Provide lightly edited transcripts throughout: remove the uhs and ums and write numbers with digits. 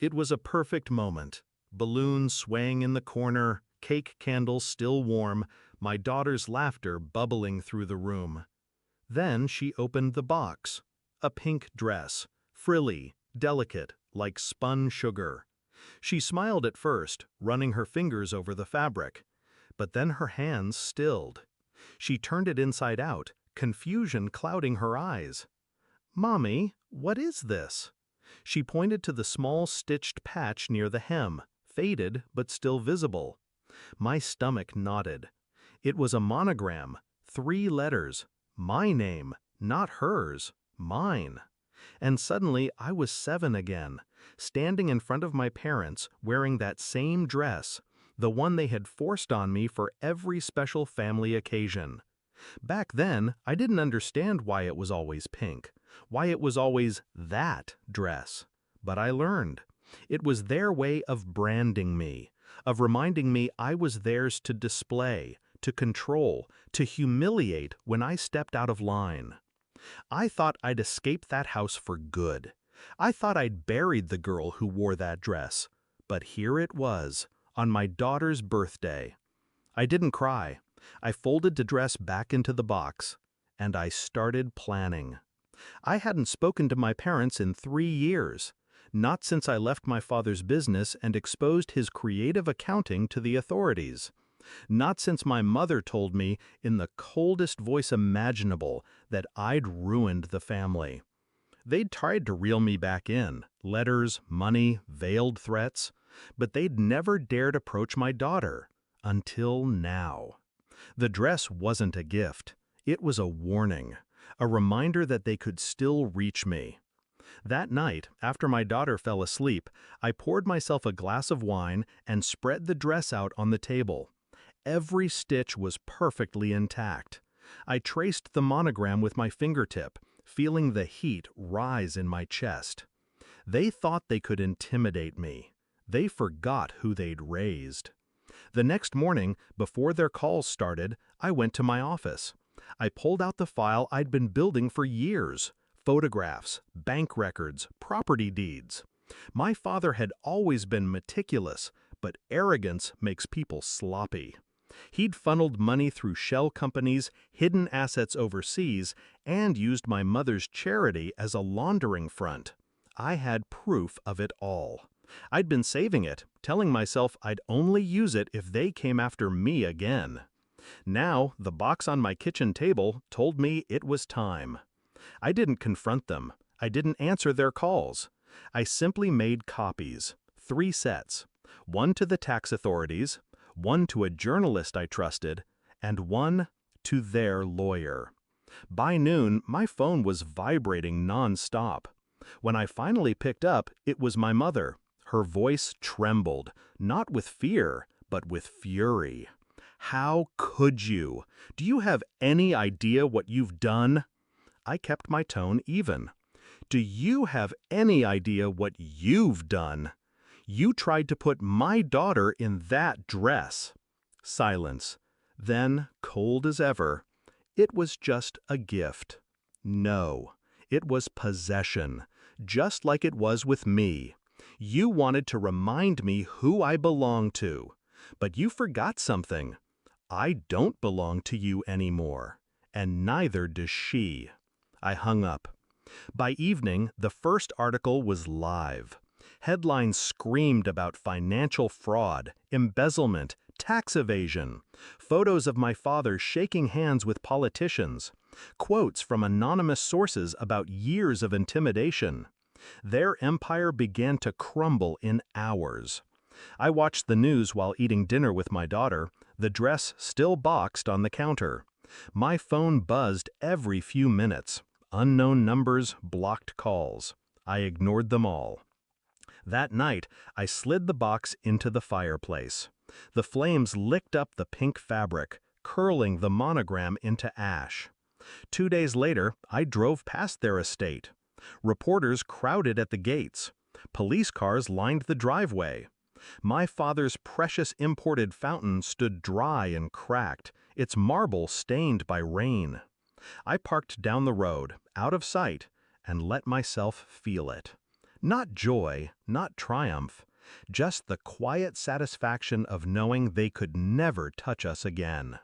It was a perfect moment. Balloons swaying in the corner, cake candles still warm, my daughter's laughter bubbling through the room. Then she opened the box. A pink dress, frilly, delicate, like spun sugar. She smiled at first, running her fingers over the fabric. But then her hands stilled. She turned it inside out, confusion clouding her eyes. "Mommy, what is this?" She pointed to the small stitched patch near the hem, faded but still visible. My stomach knotted. It was a monogram, 3 letters. My name, not hers, mine. And suddenly I was 7 again, standing in front of my parents wearing that same dress, the one they had forced on me for every special family occasion. Back then, I didn't understand why it was always pink, why it was always that dress. But I learned. It was their way of branding me, of reminding me I was theirs to display, to control, to humiliate when I stepped out of line. I thought I'd escaped that house for good. I thought I'd buried the girl who wore that dress. But here it was, on my daughter's birthday. I didn't cry. I folded the dress back into the box, and I started planning. I hadn't spoken to my parents in 3 years, not since I left my father's business and exposed his creative accounting to the authorities. Not since my mother told me, in the coldest voice imaginable, that I'd ruined the family. They'd tried to reel me back in, letters, money, veiled threats, but they'd never dared approach my daughter. Until now. The dress wasn't a gift. It was a warning, a reminder that they could still reach me. That night, after my daughter fell asleep, I poured myself a glass of wine and spread the dress out on the table. Every stitch was perfectly intact. I traced the monogram with my fingertip, feeling the heat rise in my chest. They thought they could intimidate me. They forgot who they'd raised. The next morning, before their calls started, I went to my office. I pulled out the file I'd been building for years. Photographs, bank records, property deeds. My father had always been meticulous, but arrogance makes people sloppy. He'd funneled money through shell companies, hidden assets overseas, and used my mother's charity as a laundering front. I had proof of it all. I'd been saving it, telling myself I'd only use it if they came after me again. Now, the box on my kitchen table told me it was time. I didn't confront them. I didn't answer their calls. I simply made copies, 3 sets, one to the tax authorities, one to a journalist I trusted, and one to their lawyer. By noon, my phone was vibrating nonstop. When I finally picked up, it was my mother. Her voice trembled, not with fear, but with fury. "How could you? Do you have any idea what you've done?" I kept my tone even. "Do you have any idea what you've done? You tried to put my daughter in that dress." Silence. Then, cold as ever, "It was just a gift." No, it was possession, just like it was with me. You wanted to remind me who I belong to. But you forgot something. I don't belong to you anymore. And neither does she. I hung up. By evening, the first article was live. Headlines screamed about financial fraud, embezzlement, tax evasion. Photos of my father shaking hands with politicians. Quotes from anonymous sources about years of intimidation. Their empire began to crumble in hours. I watched the news while eating dinner with my daughter, the dress still boxed on the counter. My phone buzzed every few minutes. Unknown numbers, blocked calls. I ignored them all. That night, I slid the box into the fireplace. The flames licked up the pink fabric, curling the monogram into ash. 2 days later, I drove past their estate. Reporters crowded at the gates. Police cars lined the driveway. My father's precious imported fountain stood dry and cracked, its marble stained by rain. I parked down the road, out of sight, and let myself feel it. Not joy, not triumph, just the quiet satisfaction of knowing they could never touch us again.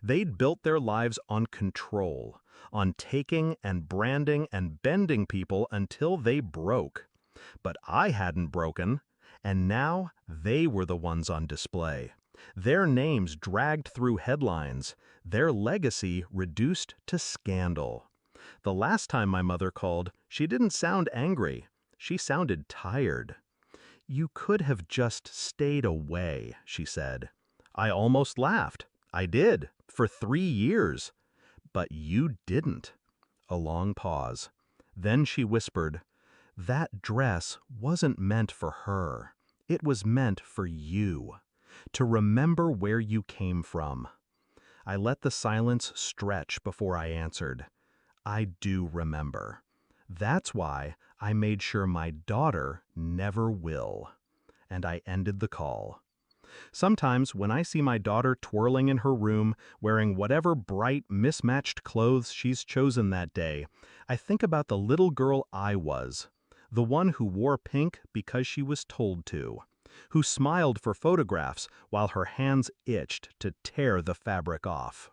They'd built their lives on control, on taking and branding and bending people until they broke. But I hadn't broken, and now they were the ones on display. Their names dragged through headlines, their legacy reduced to scandal. The last time my mother called, she didn't sound angry. She sounded tired. "You could have just stayed away," she said. I almost laughed. I did, for 3 years. But you didn't. A long pause. Then she whispered, "That dress wasn't meant for her. It was meant for you. To remember where you came from." I let the silence stretch before I answered. I do remember. That's why I made sure my daughter never will. And I ended the call. Sometimes when I see my daughter twirling in her room, wearing whatever bright, mismatched clothes she's chosen that day, I think about the little girl I was, the one who wore pink because she was told to, who smiled for photographs while her hands itched to tear the fabric off.